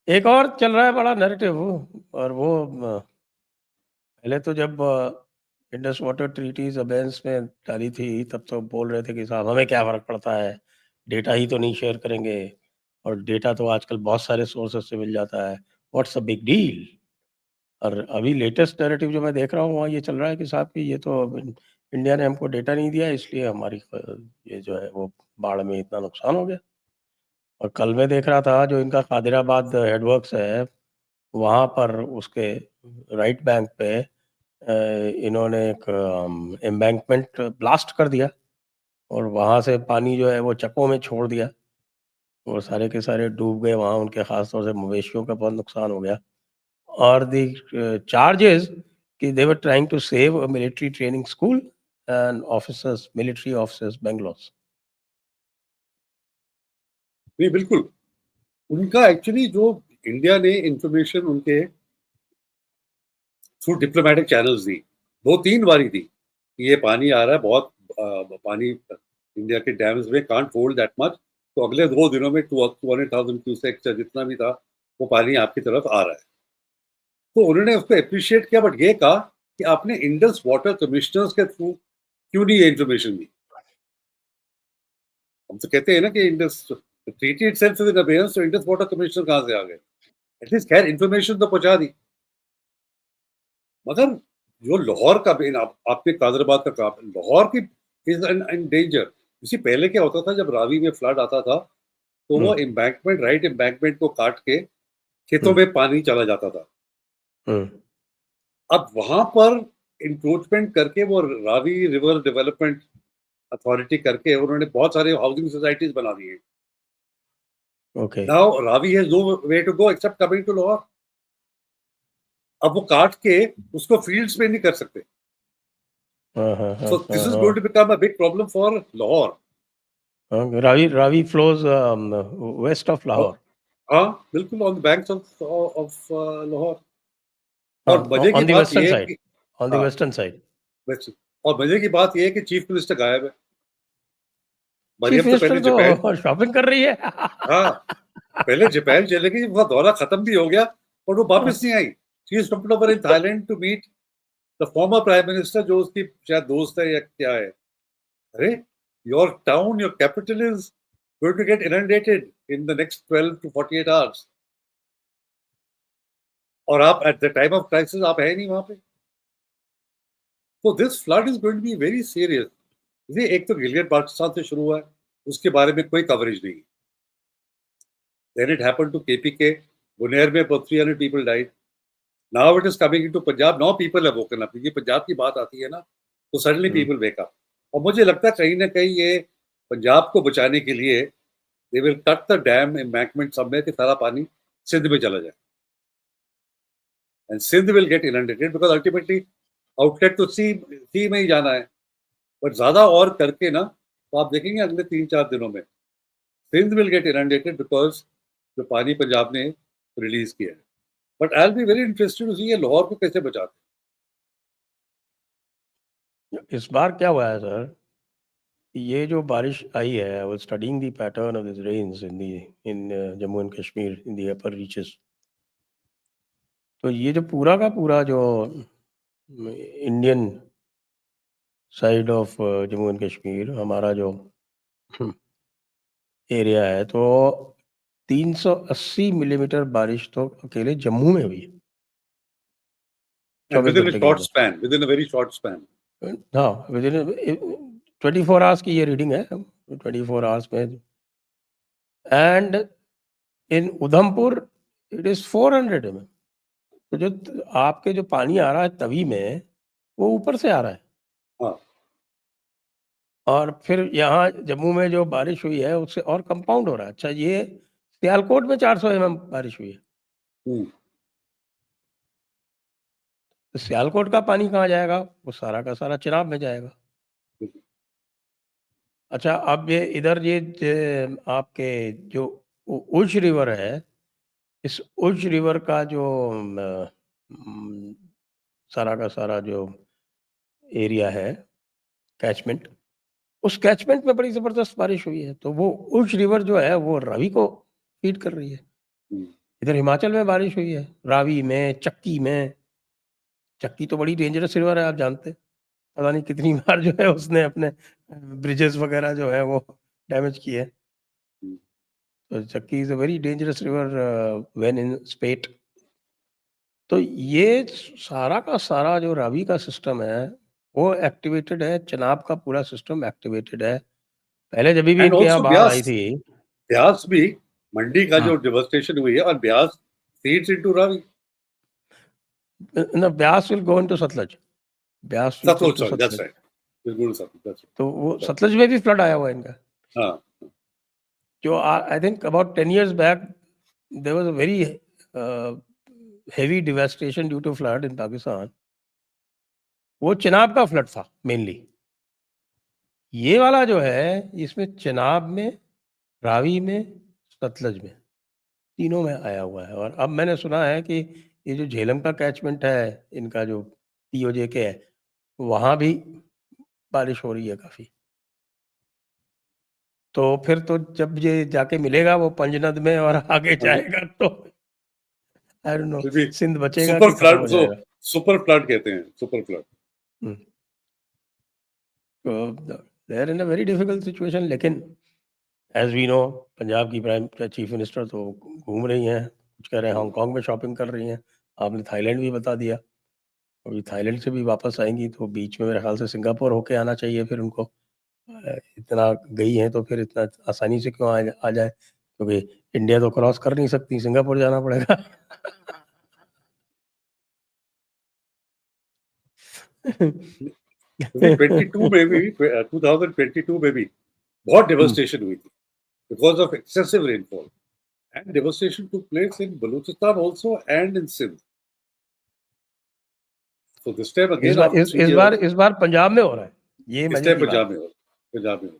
एक और चल रहा है बड़ा नैरेटिव, और वो पहले तो जब इंडस वाटर ट्रीटीज अबेंस में डाली थी तब तो बोल रहे थे कि साहब हमें क्या फ़र्क पड़ता है, डेटा ही तो नहीं शेयर करेंगे, और डेटा तो आजकल बहुत सारे सोर्सेस से मिल जाता है, व्हाट्स अ बिग डील। और अभी लेटेस्ट नैरेटिव जो मैं देख रहा हूँ वहाँ ये चल रहा है कि साहब कि ये तो इंडिया ने हमको डेटा नहीं दिया, इसलिए हमारी ये जो है वो बाढ़ में इतना नुकसान हो गया। और कल मैं देख रहा था जो इनका कादिराबाद हेडवर्क्स है, वहाँ पर उसके राइट बैंक पे इन्होंने एक एम्बैंकमेंट ब्लास्ट कर दिया, और वहाँ से पानी जो है वो चक्कों में छोड़ दिया, और सारे के सारे डूब गए वहाँ, उनके खास तौर से मवेशियों का बहुत नुकसान हो गया। और द चार्जेस कि they were trying to save a military training school and officers, military officers Bangalore. नहीं, बिल्कुल उनका एक्चुअली जो इंडिया ने इंफॉर्मेशन उनके थ्रू डिप्लोमेटिक चैनल्स दी, 2-3 बारी दी कि ये पानी आ रहा है, बहुत पानी इंडिया के डैम्स में कांट होल्ड दैट मच, तो अगले 2 दिनों में 200,000 क्यूसेक जितना भी था वो पानी आपकी तरफ आ रहा है। तो उन्होंने उसको अप्रिशिएट किया, बट ये कहा कि आपने इंडस वाटर कमिश्नर्स के थ्रू क्यों नहीं ये इन्फॉर्मेशन दी। हम तो कहते हैं ना कि Indus treaty itself is in abeyance, तो इंडस वाटर कमिश्नर कहाँ से आ गए? एटलीस्ट खैर इन्फॉर्मेशन तो पहुंचा दी। मगर जो लाहौर का आपने कादराबाद का कहा, लाहौर की इज इन डेंजर। इसी पहले क्या होता था, जब रावी में फ्लड आता था तो वो एम्बैंकमेंट, राइट एम्बैंकमेंट को काट के खेतों में पानी चला जाता था। अब वहां पर इंक्रोचमेंट करके वो रावी रिवर डेवलपमेंट अथॉरिटी करके उन्होंने बहुत सारे हाउसिंग सोसाइटीज बना दी हैं। Okay. Now Ravi has no way to go except coming to Lahore. अब वो काट के उसको फील्ड्स में नहीं कर सकते। So this is going to become a big problem for Lahore. Ravi flows west of Lahore. हाँ, बिल्कुल on the banks of Lahore. और मजे की ऑन द बात वेस्टर्न यह है साइड, कि ऑन द हाँ, वेस्टर्न साइड। वैसे और मजे की बात यह है कि चीफ मिनिस्टर गायब है। चीफ मरियम तो मिनिस्टर पहले जापान, तो शॉपिंग कर रही है। हाँ, पहले जापान चले गई, वो दौरा खत्म भी हो गया और वो वापस नहीं आई। She is comed over in Thailand to meet the former prime minister, जो उसकी शायद दोस्त है या क्या है। अरे, your town, your capital is going to get inundated in the next 12 to 48 hours, और आप at the time of crisis आप है नहीं वहां पे। तो this flood is going to be very serious. ये एक तो गिलियड बाल्टिस्तान से शुरू हुआ है, उसके बारे में कोई कवरेज नहीं। Then it happened to KPK, Buner में 300 people died. Now it is coming into Punjab, now people have woken up. ये पंजाब की बात आती है ना, तो सडनली पीपल वेक अप। और मुझे लगता है कहीं ना कहीं ये पंजाब को बचाने के लिए they will cut the dam embankment सब में कि सारा पानी सिंध में चला जाए, and Sindh will get inundated because ultimately outlet to sea में ही जाना है। बट ज्यादा और करके ना, तो आप देखेंगे अगले 3-4 दिनों में Sindh will get inundated because जो पानी पंजाब ने रिलीज किया है। But I will be very interested to see ये लाहौर को कैसे बचाते इस बार क्या हुआ है सर, ये जो बारिश आई है, I was studying the pattern of this rains in Jammu and Kashmir in the upper reaches. तो ये जो पूरा का पूरा जो Indian side of Jammu and Kashmir, हमारा जो एरिया है, तो 380 मिलीमीटर बारिश तो अकेले जम्मू में हुई है हैं? एंड 24 विद इन अ घंटे के शॉर्ट अंदर। Span, with in a very short span. हाँ, विद इन 24 आवर्स की ये रीडिंग है, 24 आवर्स में। And in Udhampur it is 400 mm। तो जो आपके जो पानी आ रहा है तवी में, वो ऊपर से आ रहा है। हाँ, और फिर यहाँ जम्मू में जो बारिश हुई है उससे और कंपाउंड हो रहा है। अच्छा, ये सियालकोट में 400 mm बारिश हुई है, तो सियालकोट का पानी कहाँ जाएगा? वो सारा का सारा चिनाब में जाएगा। अच्छा, अब ये इधर आपके जो उज रिवर है, इस उज रिवर का जो अम, सारा का सारा जो एरिया है, कैचमेंट, उस कैचमेंट में बड़ी जबरदस्त बारिश हुई है। तो वो उज रिवर जो है वो रावी को फीड कर रही है। इधर हिमाचल में बारिश हुई है, रावी में, चक्की में। चक्की तो बड़ी डेंजरस रिवर है, आप जानते हैं। पता नहीं कितनी बार जो है उसने अपने ब्रिजेस वगैरह जो है वो डैमेज किए। तो Chakki is a very dangerous river when in spate. तो ये सारा का सारा जो रावी का सिस्टम है वो एक्टिवेटेड है, चनाब का पूरा सिस्टम एक्टिवेटेड है। पहले जब भी एंड इनके यहाँ ऑल्सो बाढ़ आई ब्यास, थी। ब्यास भी, मंडी का जो हाँ, डिवास्टेशन हुई है, और ब्यास फीड्स इनटू रावी, न Beas will go into Sutlej, Beas will go Sutlej, into sorry, that's Sutlej. Right, बिल्कुल सतलुज, दैट्स तो वो राइट, सतलज में भी फ्लड आया हुआ है इनका। हाँ, जो I think about 10 years back there was a very heavy devastation due to flood in Pakistan. वो चिनाब का फ्लड था मेनली। ये वाला जो है इसमें चिनाब में, रावी में, सतलज में, तीनों में आया हुआ है। और अब मैंने सुना है कि ये जो झेलम का कैचमेंट है इनका, जो टीओजे के है, वहाँ भी बारिश हो रही है काफ़ी। तो फिर तो जब ये जाके मिलेगा वो पंजनद में और आगे हाँ, जाएगा तो आई डोंट नो फिर भी सिंध बचेगा सुपर कि खत्म फ्लड, हो जो जाएगा। सुपर फ्लड कहते हैं, सुपर फ्लड। हम्म। तो they are in a very difficult situation. लेकिन एज वी नो पंजाब की प्राइम चीफ मिनिस्टर तो घूम रही हैं, कुछ कह रहे हैं हांगकांग में शॉपिंग कर रही हैं। आपने थाईलैंड भी बता दिया। अभी थाईलैंड से भी वापस आएंगी तो बीच में मेरे ख्याल से सिंगापुर होके आना चाहिए फिर उनको। इतना गई हैं तो फिर इतना आसानी से क्यों आ जाए, क्योंकि इंडिया तो क्रॉस कर नहीं सकती, सिंगापुर जाना पड़ेगा। क्योंकि 22 में भी 2022 में भी बहुत हम्म। डेवस्टेशन हुई थी because of excessive rainfall, and devastation took place in Balochistan also and in Sindh. So this time again after 3 years, इस बार पंजाब में हो रहा है, ये इस मजे टाइम की बात पंजाब है। में हो, पंजाब में हो।